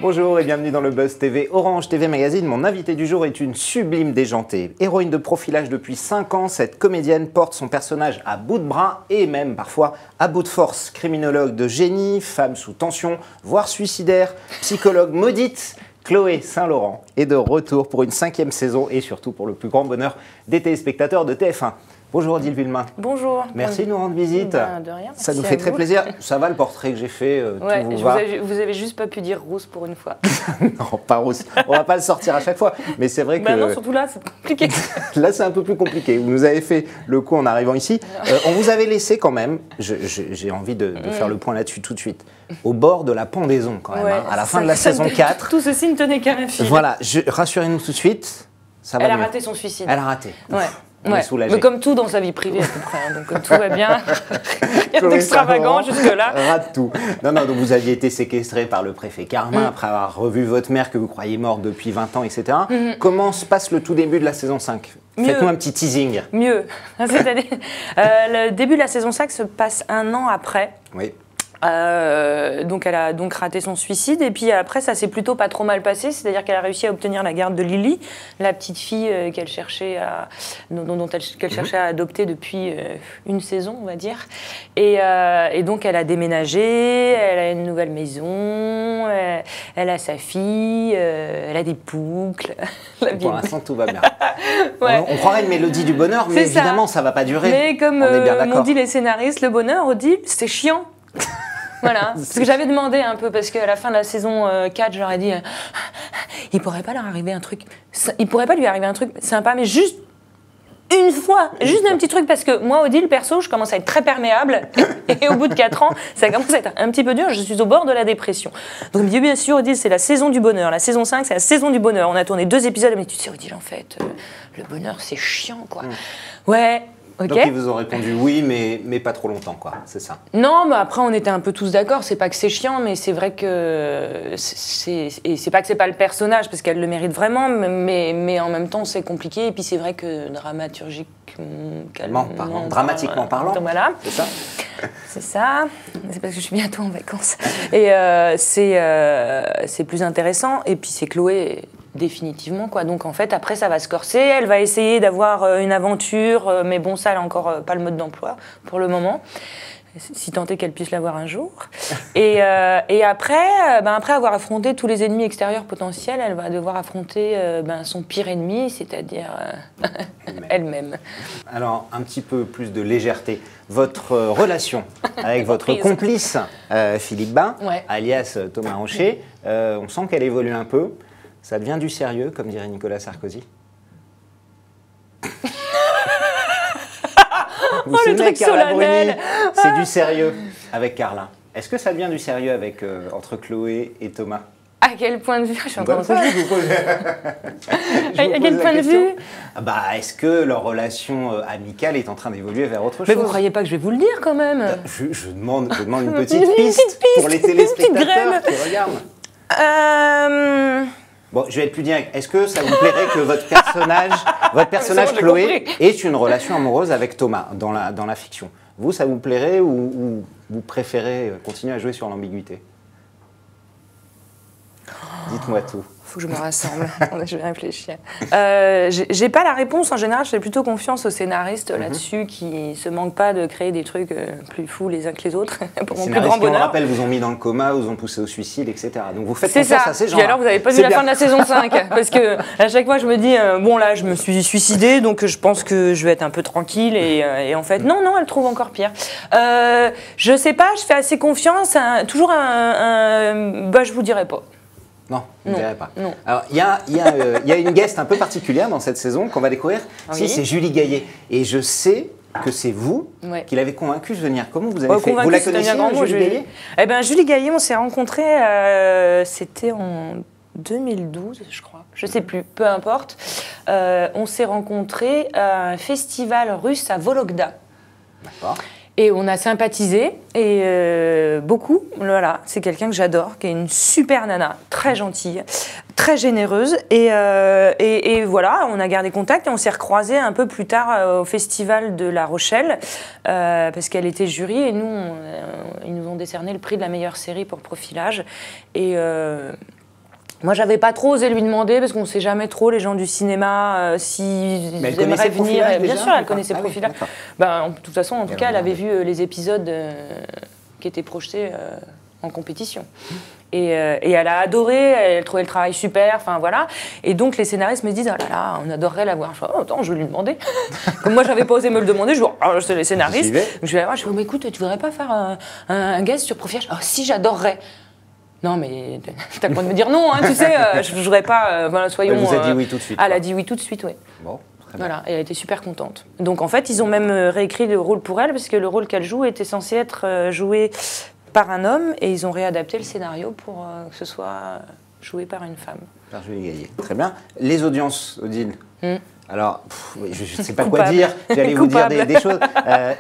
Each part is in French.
Bonjour et bienvenue dans le Buzz TV Orange TV Magazine. Mon invité du jour est une sublime déjantée. Héroïne de profilage depuis 5 ans, cette comédienne porte son personnage à bout de bras et même parfois à bout de force. Criminologue de génie, femme sous tension, voire suicidaire, psychologue maudite, Chloé Saint-Laurent est de retour pour une 5e saison et surtout pour le plus grand bonheur des téléspectateurs de TF1. Bonjour Odile Villemain. Bonjour. Merci de nous rendre visite. De rien. Ça nous fait très plaisir. Ça va le portrait que j'ai fait, ouais, tout vous va. Vous avez juste pas pu dire rousse pour une fois. Non, pas rousse. On va pas le sortir à chaque fois. Mais c'est vrai que... non, surtout là, c'est compliqué. Là, c'est un peu plus compliqué. Vous nous avez fait le coup en arrivant ici. On vous avait laissé quand même, j'ai envie de faire le point là-dessus tout de suite, au bord de la pendaison quand même, à la fin de la saison 4. Tout ceci ne tenait qu'à un fil. Voilà, rassurez-nous tout de suite. Ça va Elle a mieux. raté son suicide. Elle a raté. Ouais. On est soulagé. Mais comme tout dans sa vie privée à peu près, hein, donc tout va bien. Il y a d'extravagant jusque-là. Rate tout. Non, donc vous aviez été séquestré par le préfet Carmin après avoir revu votre mère que vous croyez morte depuis 20 ans, etc. Comment se passe le tout début de la saison 5 ? Faites-nous un petit teasing. Mieux. C'est-à-dire, le début de la saison 5 se passe 1 an après. Oui. Donc elle a donc raté son suicide et puis après ça s'est plutôt pas trop mal passé, c'est-à-dire qu'elle a réussi à obtenir la garde de Lily, la petite fille qu'elle cherchait qu'elle cherchait à adopter depuis une saison on va dire, et donc elle a déménagé, elle a une nouvelle maison, elle a sa fille, elle a des boucles. Pour l'instant tout va bien. Ouais. On croirait une mélodie du bonheur, mais évidemment ça va pas durer. Mais comme m'ont dit les scénaristes, le bonheur, Odile, c'est chiant. Voilà, parce que j'avais demandé un peu, parce qu'à la fin de la saison 4, je leur ai dit, il pourrait pas leur arriver un truc, il pourrait pas lui arriver un truc sympa, mais juste une fois, juste un petit truc, parce que moi, Odile, perso, je commence à être très perméable, et au bout de 4 ans, ça commence à être un petit peu dur, je suis au bord de la dépression. Donc je me dis, bien sûr, Odile, c'est la saison du bonheur, la saison 5, c'est la saison du bonheur, on a tourné 2 épisodes, mais tu sais, Odile, en fait, le bonheur, c'est chiant, quoi. Ouais. Okay. Donc ils vous ont répondu oui, mais pas trop longtemps, quoi, c'est ça. Non, mais après on était un peu tous d'accord, c'est pas que c'est chiant, mais c'est vrai que c'est pas que c'est pas le personnage, parce qu'elle le mérite vraiment, mais en même temps c'est compliqué, et puis c'est vrai que dramatiquement parlant, voilà. C'est ça. C'est ça, c'est parce que je suis bientôt en vacances. Et c'est plus intéressant, et puis c'est Chloé... Définitivement, quoi. Donc, en fait, après, ça va se corser. Elle va essayer d'avoir une aventure, mais bon, ça, elle n'a encore pas le mode d'emploi pour le moment, si tant est qu'elle puisse l'avoir un jour. Et après, après avoir affronté tous les ennemis extérieurs potentiels, elle va devoir affronter son pire ennemi, c'est-à-dire elle-même. Alors, un petit peu plus de légèreté. Votre relation avec votre complice, Philippe Bain, alias Thomas Rocher, on sent qu'elle évolue un peu. Ça devient du sérieux, comme dirait Nicolas Sarkozy. Vous le truc solennel. C'est du sérieux avec Carla. Est-ce que ça devient du sérieux avec, entre Chloé et Thomas? À quel point de vue? Je suis encore en train de À quel point de vue? Est-ce que leur relation amicale est en train d'évoluer vers autre chose? Mais vous croyez pas que je vais vous le dire quand même? Je demande une petite piste pour les téléspectateurs qui regardent. Bon, je vais être plus direct. Est-ce que ça vous plairait que votre personnage Chloé ait une relation amoureuse avec Thomas dans la fiction? Vous, ça vous plairait ou vous préférez continuer à jouer sur l'ambiguïté? Dites-moi tout. Faut que je me rassemble. Je vais réfléchir. J'ai pas la réponse. En général, je fais plutôt confiance aux scénaristes là-dessus qui se manquent pas de créer des trucs plus fous les uns que les autres pour mon plus grand bonheur. On rappelle, vous ont mis dans le coma, vous ont poussé au suicide, etc. Donc vous faites confiance à ces gens. Et alors, vous n'avez pas vu la fin de la saison 5 parce que à chaque fois, je me dis bon là, je me suis suicidée, donc je pense que je vais être un peu tranquille et en fait, non, elle trouve encore pire. Je sais pas, je fais assez confiance. Toujours je vous dirai pas. Non, vous ne direz pas. Non. Alors, il y a une guest un peu particulière dans cette saison qu'on va découvrir. Oui. C'est Julie Gaillet. Et je sais que c'est vous qui l'avez convaincue de venir. Comment vous avez fait? Vous la connaissiez, Julie Gaillet? Eh bien, Julie Gaillet, on s'est rencontrés, c'était en 2012, je crois. Je ne sais plus, peu importe. On s'est rencontrés à un festival russe à Vologda. D'accord. Et on a sympathisé, et beaucoup, voilà, c'est quelqu'un que j'adore, qui est une super nana, très gentille, très généreuse, et voilà, on a gardé contact, et on s'est recroisés un peu plus tard au festival de La Rochelle, parce qu'elle était jury, et nous, ils nous ont décerné le prix de la meilleure série pour Profilage, et Moi, j'avais pas trop osé lui demander parce qu'on ne sait jamais trop, les gens du cinéma, s'ils aimeraient venir. Bien sûr, elle connaissait Profilage. De toute façon, en tout cas, elle avait vu les épisodes qui étaient projetés en compétition. Et elle a adoré, elle trouvait le travail super, enfin voilà. Et donc les scénaristes me disent, oh là là, on adorerait la voir. Je dis, oh, attends, je vais lui demander. Comme moi, j'avais pas osé me le demander, je dis, oh, c'est les scénaristes. Je vais la voir, je dis, oh, mais écoute, tu voudrais pas faire un guest sur Profilage? Oh, si, j'adorerais. Non, mais t'as le droit de me dire non, hein, tu sais, je ne voudrais pas, voilà, soyons... Elle vous a dit oui tout de suite. Elle a dit oui tout de suite, oui. Bon, très bien. Voilà, et elle était super contente. Donc en fait, ils ont même réécrit le rôle pour elle, parce que le rôle qu'elle joue était censé être joué par un homme, et ils ont réadapté le scénario pour que ce soit joué par une femme. Par Julie Gaillet. Très bien. Les audiences, Odile. Alors, je ne sais pas Coupable. quoi dire, j'allais vous dire des choses.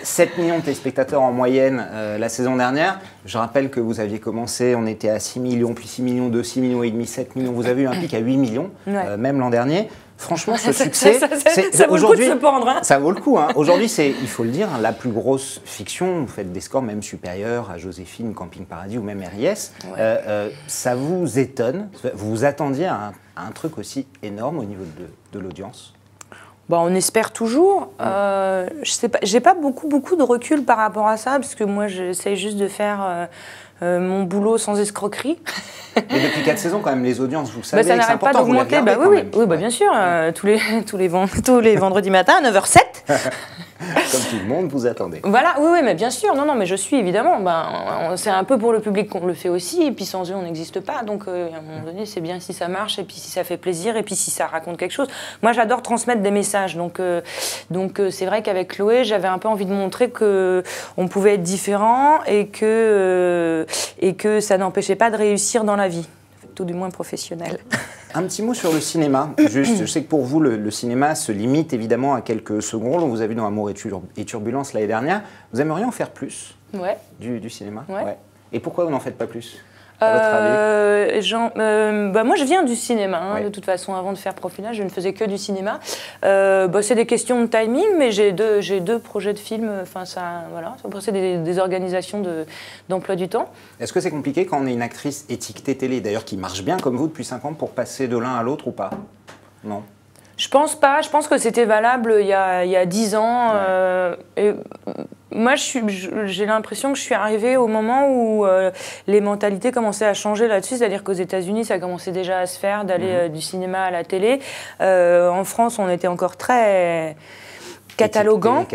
7 millions de téléspectateurs en moyenne la saison dernière. Je rappelle que vous aviez commencé, on était à 6 millions, puis 6 millions 2, 6 millions et demi, 7 millions. Vous avez eu un pic à 8 millions, même l'an dernier. Franchement, ce succès, ça vaut le coup de se pendre. Hein. Ça vaut le coup. Hein. Aujourd'hui, c'est, il faut le dire, la plus grosse fiction. Vous faites des scores même supérieurs à Joséphine, Camping Paradis ou même RIS. Ça vous étonne? Vous vous attendiez à un truc aussi énorme au niveau de l'audience? Bon, on espère toujours. Je sais pas, j'ai pas beaucoup de recul par rapport à ça, parce que moi, j'essaye juste de faire mon boulot sans escroquerie. Mais depuis 4 saisons, quand même, les audiences, vous savez, ça n'arrête pas d'augmenter. Oui, bien sûr. Tous les vendredis matins à 9h07. Comme tout le monde, vous attendez. Voilà, oui, mais bien sûr. Non, mais je suis évidemment. C'est un peu pour le public qu'on le fait aussi. Et puis sans eux, on n'existe pas. Donc, à un moment donné, c'est bien si ça marche, et puis si ça fait plaisir, et puis si ça raconte quelque chose. Moi, j'adore transmettre des messages. Donc c'est vrai qu'avec Chloé, j'avais un peu envie de montrer qu'on pouvait être différent et que ça n'empêchait pas de réussir dans la vie. Tout du moins professionnel. Un petit mot sur le cinéma. Juste, je sais que pour vous, le cinéma se limite évidemment à quelques secondes. On vous a vu dans Amour et Turbulence l'année dernière. Vous aimeriez en faire plus du cinéma? Et pourquoi vous n'en faites pas plus, à votre avis? Moi, je viens du cinéma, de toute façon. Avant de faire Profilage, je ne faisais que du cinéma. C'est des questions de timing, mais j'ai deux projets de films. Enfin, c'est des organisations d'emploi du temps. Est-ce que c'est compliqué quand on est une actrice étiquetée télé, d'ailleurs qui marche bien comme vous depuis 5 ans, pour passer de l'un à l'autre ou pas? Non. Je pense pas. Je pense que c'était valable il y a 10 ans. Moi, j'ai l'impression que je suis arrivée au moment où les mentalités commençaient à changer là-dessus. C'est-à-dire qu'aux États-Unis, ça commençait déjà à se faire d'aller du cinéma à la télé. En France, on était encore très catalogant.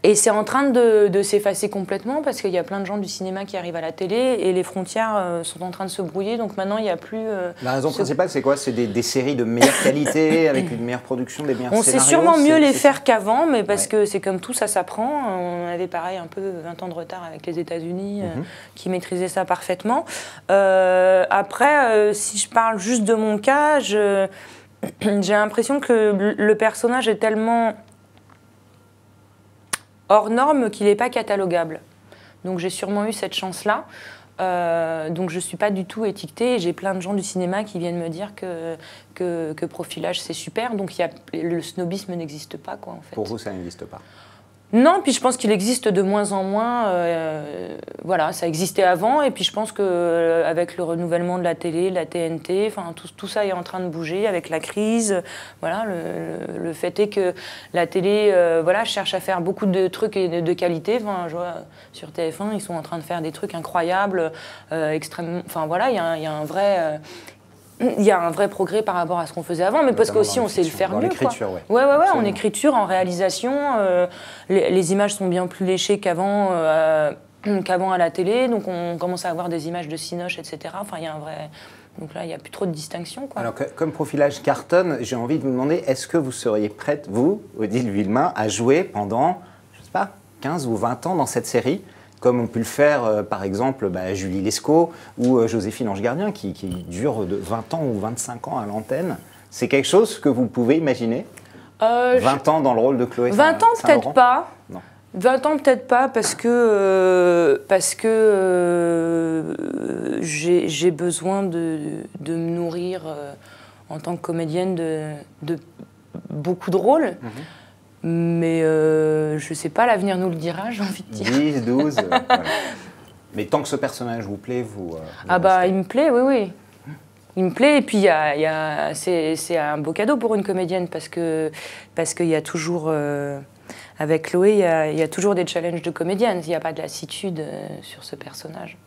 Et c'est en train de s'effacer complètement parce qu'il y a plein de gens du cinéma qui arrivent à la télé et les frontières sont en train de se brouiller. Donc maintenant, il n'y a plus... La raison principale, c'est quoi? C'est des séries de meilleure qualité, avec une meilleure production, des meilleurs scénarios? On sait sûrement mieux les faire qu'avant, mais parce que c'est comme tout, ça s'apprend. On avait pareil un peu 20 ans de retard avec les États-Unis qui maîtrisaient ça parfaitement. Après, si je parle juste de mon cas, j'ai l'impression que le personnage est tellement hors norme qu'il n'est pas catalogable. Donc j'ai sûrement eu cette chance-là. Donc je ne suis pas du tout étiquetée. J'ai plein de gens du cinéma qui viennent me dire que Profilage, c'est super. Donc le snobisme n'existe pas, quoi, en fait. Pour vous, ça n'existe pas? Non, puis je pense qu'il existe de moins en moins. Voilà, ça existait avant, et puis je pense qu'avec le renouvellement de la télé, de la TNT, enfin tout ça est en train de bouger avec la crise. Voilà, le fait est que la télé, cherche à faire beaucoup de trucs de qualité. Enfin, je vois sur TF1, ils sont en train de faire des trucs incroyables, extrêmement. Enfin voilà, il y a un vrai. Il y a un vrai progrès par rapport à ce qu'on faisait avant, mais parce qu'aussi on sait le faire mieux. L'écriture, en écriture, en réalisation, les images sont bien plus léchées qu'avant à la télé, donc on commence à avoir des images de cinoche, etc. Enfin, il y a un vrai... Donc là, il n'y a plus trop de distinction, quoi. Alors, comme Profilage cartonne, j'ai envie de vous demander, est-ce que vous seriez prête, vous, Odile Villemain, à jouer pendant, je ne sais pas, 15 ou 20 ans dans cette série, comme ont pu le faire, par exemple, Julie Lescaut ou Joséphine Ange Gardien, qui dure de 20 ans ou 25 ans à l'antenne? C'est quelque chose que vous pouvez imaginer? 20 ans dans le rôle de Chloé 20 ans, peut-être pas. Non. 20 ans, peut-être pas, parce que j'ai besoin de me nourrir en tant que comédienne de beaucoup de rôles. Mais je ne sais pas, l'avenir nous le dira, j'ai envie de dire. 10, 12, voilà. Mais tant que ce personnage vous plaît, vous il me plaît, oui. Il me plaît, et puis c'est un beau cadeau pour une comédienne, parce qu'il y a toujours, avec Chloé, il y a toujours des challenges de comédienne, il n'y a pas de lassitude sur ce personnage.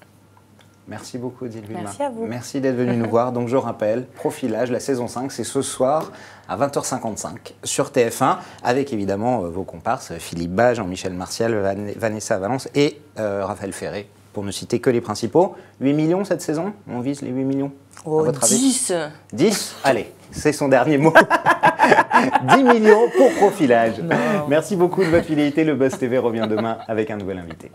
Merci beaucoup, Odile Villemain. Merci à vous. Merci d'être venu nous voir. Donc je rappelle, Profilage, la saison 5, c'est ce soir à 20h55 sur TF1, avec évidemment vos comparses, Philippe Bas, Jean-Michel Martial, Vanessa Valence et Raphaël Ferré, pour ne citer que les principaux. 8 millions cette saison? On vise les 8 millions? Oh, 10. 10? Allez, c'est son dernier mot. 10 millions pour Profilage. Non. Merci beaucoup de votre fidélité. Le Buzz TV revient demain avec un nouvel invité.